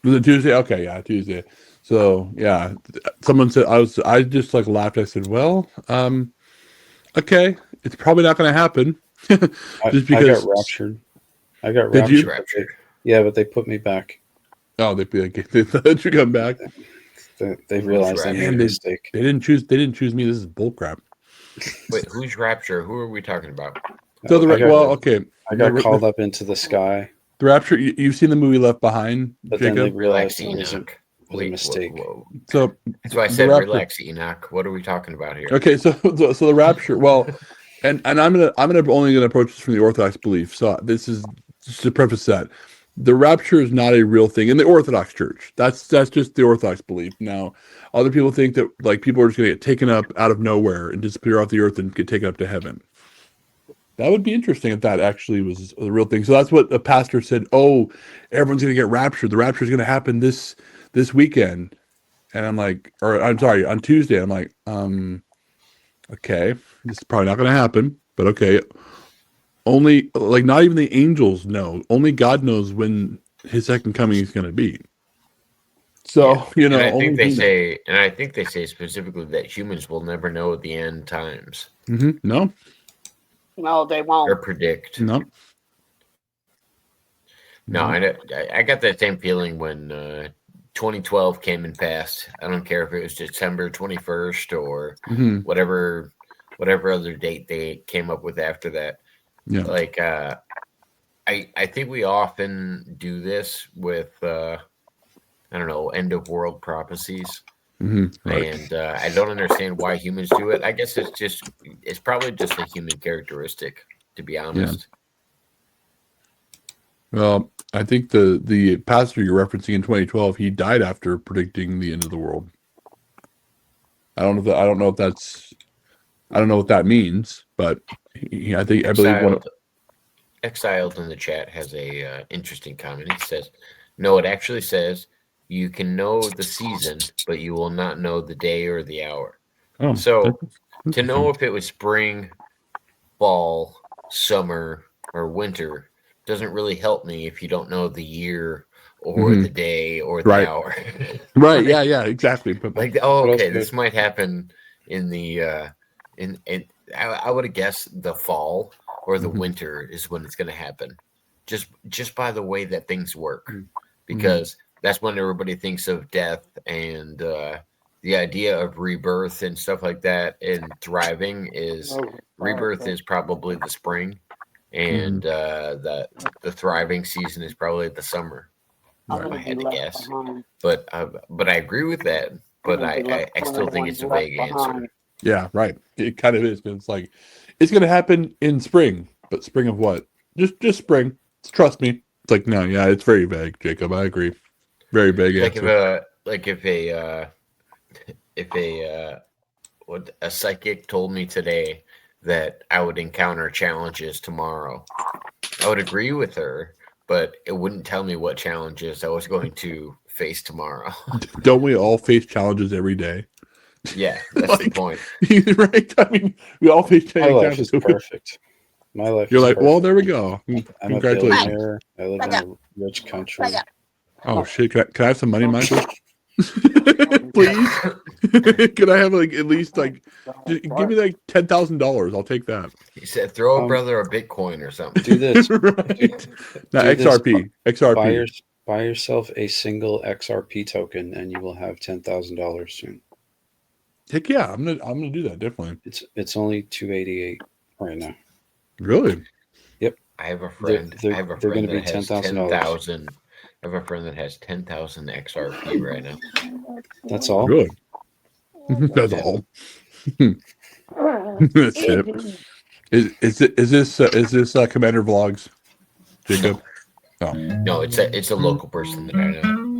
Was it Tuesday? Okay, yeah, Tuesday. So yeah, someone said I just laughed. I said, well, okay, it's probably not going to happen. Just because I got raptured. Did you? Yeah, but they put me back. Oh, they let you come back. They realized they made a Man, mistake. They didn't choose me. This is bullcrap. Wait, who's Rapture? Who are we talking about? So I got called up into the sky, The Rapture. You've seen the movie Left Behind, but then they Jacob. realized Relax, it Enoch. was a mistake. Whoa. So That's why I the said Rapture- relax, Enoch. What are we talking about here? Okay, so the Rapture. Well, and I'm only gonna approach this from the Orthodox belief. So this is just to preface that the Rapture is not a real thing in the Orthodox Church. That's just the Orthodox belief. Now, other people think that like people are just gonna get taken up out of nowhere and disappear off the earth and get taken up to heaven. That would be interesting if that actually was a real thing. So that's what the pastor said. Oh, everyone's gonna get raptured. The rapture is gonna happen this weekend. And I'm like, or I'm sorry, on Tuesday. I'm like, okay, this is probably not going to happen, but okay. Only, like, not even the angels know. Only God knows when his second coming is going to be. So, And I only think they he knows. say, and I think they say specifically that humans will never know the end times No, No, they or won't. predict. no. No, I got that same feeling when 2012 came and passed. I don't care if it was December 21st or Mhm. whatever other date they came up with after that. Yeah. Like I think we often do this with I don't know, end of world prophecies. Right. And I don't understand why humans do it. I guess it's probably just a human characteristic, to be honest. Well, I think the pastor you're referencing in 2012, he died after predicting the end of the world. I don't know what that means, but I believe Exiled in the chat has a interesting comment. It says, "No, it actually says you can know the season, but you will not know the day or the hour." Oh, So to know if it was spring, fall, summer, or winter doesn't really help me if you don't know the year or the day or the hour. Right. Yeah, exactly. But Like, okay, this might happen in the I would have guessed the fall or the winter is when it's going to happen, just by the way that things work, because that's when everybody thinks of death and the idea of rebirth and stuff like that. And thriving is rebirth is probably the spring, and the thriving season is probably the summer. If I had to guess, but I agree with that. But I still think it's a vague answer. Yeah, right. It kind of is. It's like it's going to happen in spring, but spring of what? Just spring. Trust me. It's like no, yeah, it's very vague, Jacob. I agree. Very vague answer. If a psychic told me today that I would encounter challenges tomorrow, I would agree with her, but it wouldn't tell me what challenges I was going to face tomorrow. Don't we all face challenges every day? Yeah, that's the point. Right? I mean, we all face challenges. My life is perfect. My life. You're like, perfect. well, there we go. I'm Congratulations. a billionaire. I live in a rich country. Oh shit! Can I have some money, Michael? Please. Can I have at least give me $10,000? I'll take that. He said, "Throw a brother a Bitcoin or something." Do this. Right. Now XRP. XRP. Buy yourself a single XRP token, and you will have $10,000 soon. Heck yeah, I'm gonna do that definitely. It's only $288 right now. Really? Yep. I have a friend. They're that going to be has $10,000. 10,000. I have a friend that has 10,000 XRP right now. That's all. Good. That's all. That's it. Is this Commander Vlogs, Jacob? Oh. No, it's a local person that I know.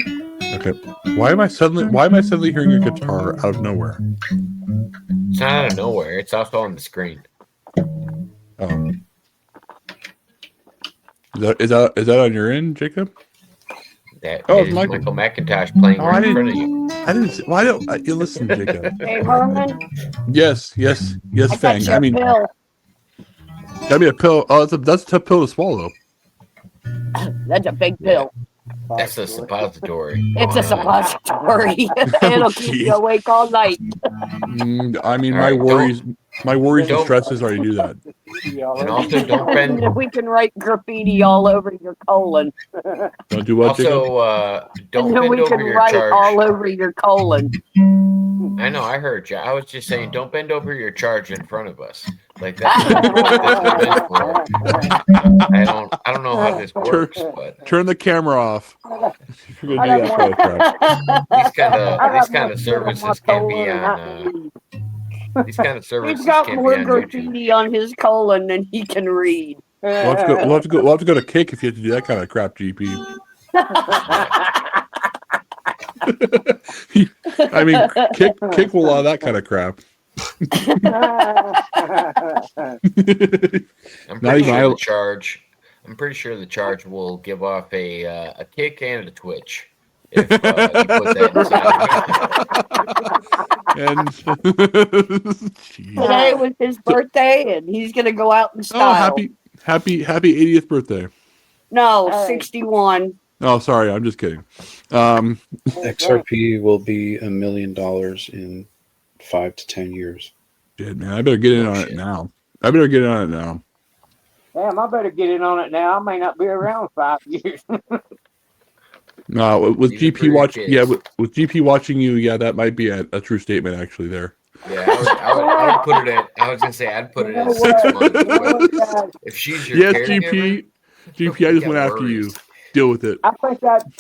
Okay. Why am I suddenly hearing a guitar out of nowhere? It's not out of nowhere. It's also on the screen. Oh. Is that on your end, Jacob? That Oh, is it's Michael Michael. McIntosh playing Oh, right in front of you. I didn't. Why don't you listen, Jacob? Hey, Herman, Yes, I got Fang. your pill. Got me a pill. Oh, that's a tough pill to swallow. That's a big pill. That's a suppository. It's a suppository. It'll keep you awake all night. I mean, All right, my worries and don't- stresses already do that. And also, don't And bend. then we can write graffiti all over your colon. Don't do what, Jacob? Also, And don't then bend we over can your write charge. all over your colon. I know, I heard you. I was just saying, don't bend over your charge in front of us. Like that's what this event's for. I don't know how this works, but Turn the camera off. You're gonna do that kind of crap. these kind of services can be on. These kind of services He's got can more be on YouTube. graffiti on his colon than he can read. We'll have to go to Kick if you have to do that kind of crap, GP. I mean, Kick will allow that kind of crap. I'm Not pretty even sure I- the charge. I'm pretty sure the charge will give off a kick and a twitch if you put that inside. And Today was his birthday, and he's gonna go out in oh, style. happy 80th birthday. No, 61. Oh, sorry, I'm just kidding. XRP will be $1 million in 5 to 10 years. Shit, man, I better get in on it now. Damn, I better get in on it now. I may not be around 5 years. With These are GP for your watching, kids. yeah, with GP watching you, yeah, that might be a true statement actually. There, Yeah, I would put it at. I was gonna say I'd put it at 6 months. But if she's your yes, caregiver, GP, I just got went after you. worries. Deal with it. I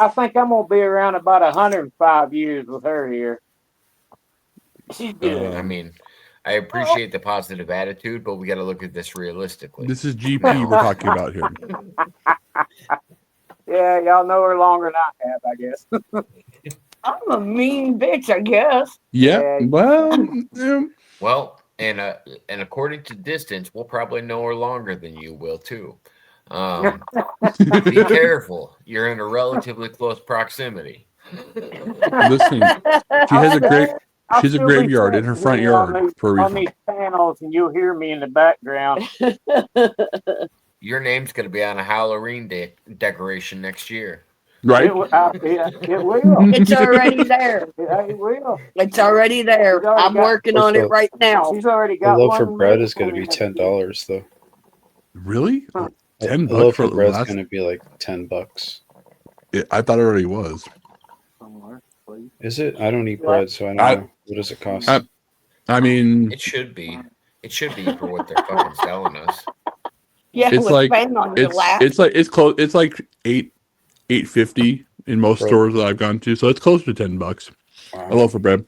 think I'm gonna be around about 105 years with her here. She's good. I mean, I appreciate the positive attitude, but we got to look at this realistically. This is GP we're talking about here. Yeah, y'all know her longer than I have, I guess. I'm a mean bitch, I guess. Yeah, well, yeah. Well, and according to distance, we'll probably know her longer than you will too. Be careful. You're in a relatively close proximity. Listen, she has a graveyard in her front yard for a on reason. these panels, and you'll hear me in the background. Your name's going to be on a Halloween decoration next year. Right? It will. It's already there. It will. It's already there. I'm working on it right now. She's already The got loaf one of bread made is going to be for me. $10 though. Really? Huh. A $10 loaf for of the bread's last. going to be like $10. I thought it already was. Somewhere, please. Is it? I don't eat bread, so I don't know. What does it cost? I mean, It should be. It should be for what they're fucking selling us. Yeah, it's with like bang on your lap. it's close. It's like $8.50 in most Bro. stores that I've gone to, so it's close to $10. A Wow. loaf of bread.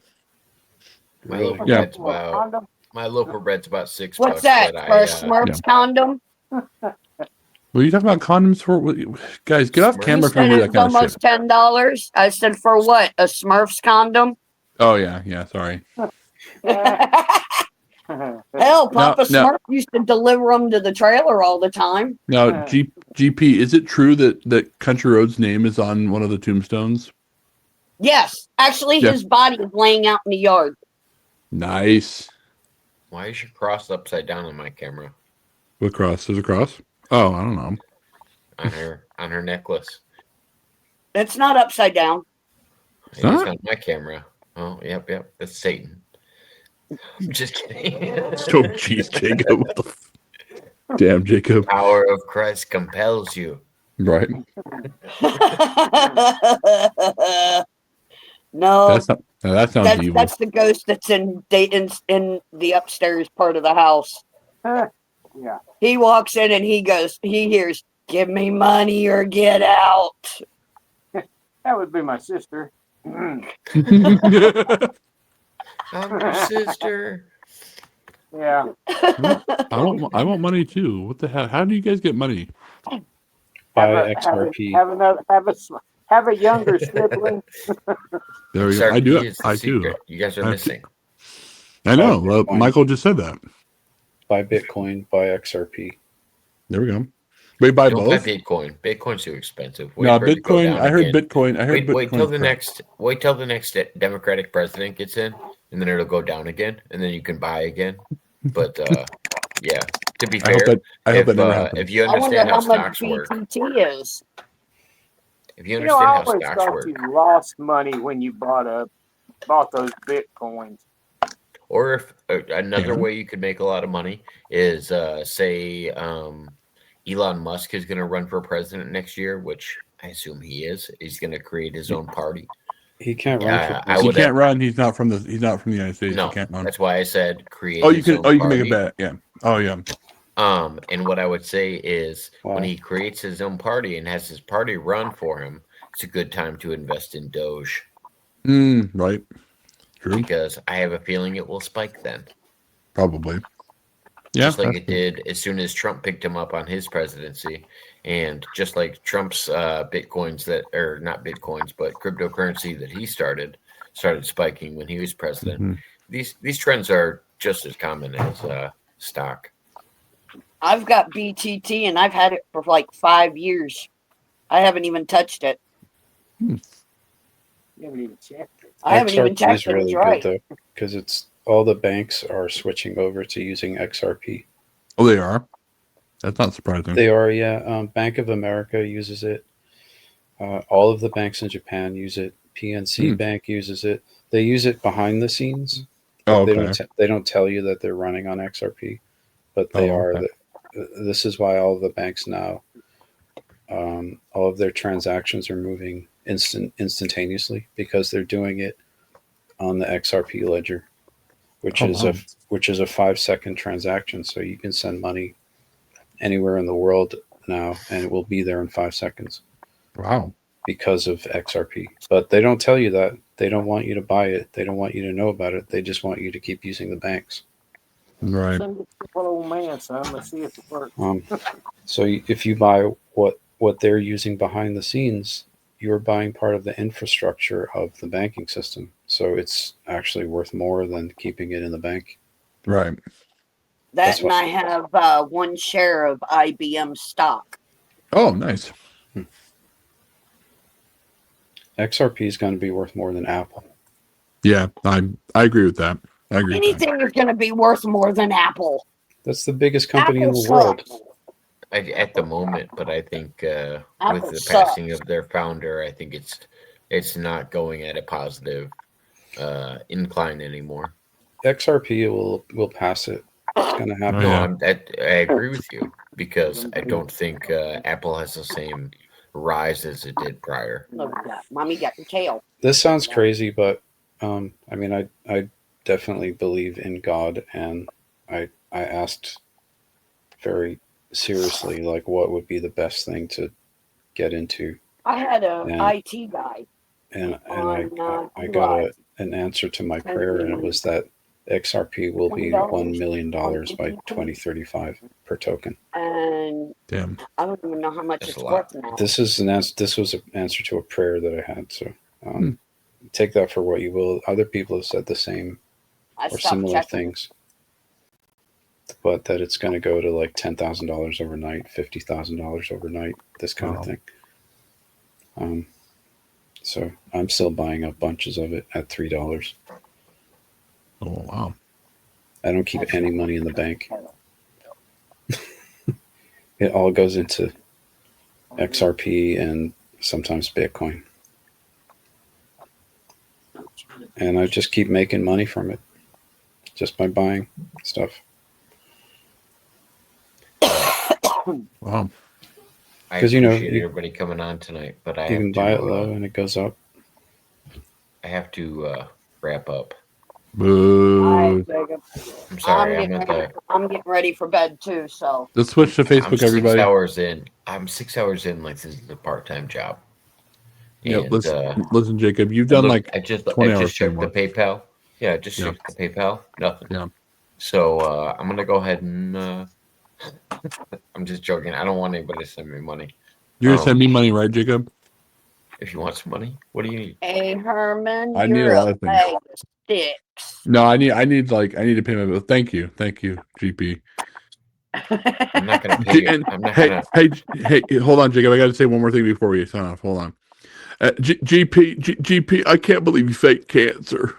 My loaf of Yeah. bread's about $6. What's that? but For a Smurfs condom? What are you talking about condoms for? Guys, get off Smurfs. camera You if you said do that it's kind of almost shit. $10. I said for what? A Smurfs condom? Oh yeah, sorry. Hell, Papa No. Smurf used to deliver them to the trailer all the time. Now, GP, is it true that Country Road's name is on one of the tombstones? Yes, actually, Yeah. his body is laying out in the yard. Nice. Why is your cross upside down on my camera? What cross? There's a cross? Oh, I don't know. On her necklace. It's not upside down. It is not? on my camera. Oh, yep. That's Satan. I'm just kidding. So, jeez, Jacob. What the damn, Jacob. Power of Christ compels you. Right. No, That sounds evil. that's the ghost that's in the upstairs part of the house. Yeah. He walks in and he hears, "Give me money or get out." That would be my sister. I'm your sister. Yeah. I want money too. What the hell? How do you guys get money? Buy XRP. Have a younger sibling. There we go. I do. XRP is the I do. secret. You guys are missing. I know. Well, Bitcoin. Michael just said that. Buy Bitcoin. Buy XRP. There we go. Wait, buy Don't buy both? Bitcoin. Bitcoin's too expensive. Wait No, for it to go Bitcoin. down I heard again. Bitcoin. I heard Wait Bitcoin. till the next Democratic president gets in, and then it'll go down again, and then you can buy again. But yeah, to be I hope fair, that never happens. if you I wonder understand how how much stocks work, BTT is. if you You know, I understand how always stocks thought work, you lost money when you bought those bitcoins. Or if another Can. way you could make a lot of money is say Elon Musk is going to run for president next year, which I assume he is. He's going to create his own party. He can't run for I He president. would can't run. He's not from the United States. no. He can't run. That's why I said create. Oh, you his can. own Oh, you can make a party. bet. Yeah. Oh, yeah. And what I would say is when Wow. he creates his own party and has his party run for him, it's a good time to invest in Doge Right. True. because I have a feeling it will spike then. Probably. Yeah. Just like that's it did as soon as Trump picked him up on his presidency. And just like Trump's bitcoins that, or not bitcoins, but cryptocurrency that he started spiking when he was president. Mhm. These trends are just as common as stock. I've got BTT and I've had it for like 5 years. I haven't even touched it. You haven't even checked it. I haven't even XRP checked is it. really It's right. good though, because it's all the banks are switching over to using XRP. Oh, they are. That's not surprising. They are, yeah. Bank of America uses it. All of the banks in Japan use it. PNC Bank uses it. They use it behind the scenes. Oh, They okay. they don't tell you that they're running on XRP, but they Oh, are. okay. This is why all of the banks now, all of their transactions are moving instantaneously because they're doing it on the XRP ledger, which Oh, is wow. which is a 5-second transaction. So you can send money anywhere in the world now, and it will be there in 5 seconds Wow. because of XRP. But they don't tell you that. They don't want you to buy it. They don't want you to know about it. They just want you to keep using the banks. Right. Send it to one old man, son. Let's see if it works. So if you buy what they're using behind the scenes, you're buying part of the infrastructure of the banking system. So it's actually worth more than keeping it in the bank. Right. That That's and what- I have 1 share of IBM stock. Oh, nice. XRP is going to be worth more than Apple. Yeah, I agree with that. I agree. With that. Anything is going to be worth more than Apple. That's the biggest company Apple in the world. sucks. At the moment, but I think with Apple the sucks. passing of their founder, I think it's not going at a positive incline anymore. XRP will pass it. It's going to happen. No, yeah. I agree with you because I don't think Apple has the same rise as it did prior. Look at that. Mommy got your tail. This sounds crazy, but I mean, I definitely believe in God, and I asked very seriously, like, what would be the best thing to get into, I had a Yeah. IT guy. and On, I got an answer to my prayer, and it was that XRP will be $1 million by 2035 per token. And Damn. I don't even know how much That's it's a lot. worth now. This is this was an answer to a prayer that I had. So take that for what you will. Other people have said the same I or stopped similar checking. things, but that it's going to go to like $10,000 overnight, $50,000 overnight, this kind Wow. of thing. So I'm still buying up bunches of it at $3. Oh, wow. I don't keep any money in the bank. It all goes into XRP and sometimes Bitcoin. And I just keep making money from it just by buying stuff. Wow. I 'Cause, you know, appreciate you- everybody coming on tonight, but I You have can buy to, it low and it goes up. I have to wrap up. Boo. Alright, Jacob. I'm sorry. I'm getting ready for bed too, so Let's switch to I'm Facebook, 6 everybody. hours in. I'm 6 hours in. Like this is a part-time job. Yep. And, Listen, Jacob. You've done look, like I just 20 hours checked the anymore. PayPal. Yeah, I just Yeah. checked the PayPal. Nothing. Yeah. So I'm gonna go ahead and I'm just joking. I don't want anybody to send me money. You're gonna send me money, right, Jacob? If you want some money, what do you need? hey Herman, I need you're a lot of things. bag of sticks. No, I need to pay my bill. Thank you, GP. I'm not gonna pay you. And I'm not hey, gonna. hey, hold on, Jacob. I got to say one more thing before we sign off. Hold on. GP, I can't believe you faked cancer.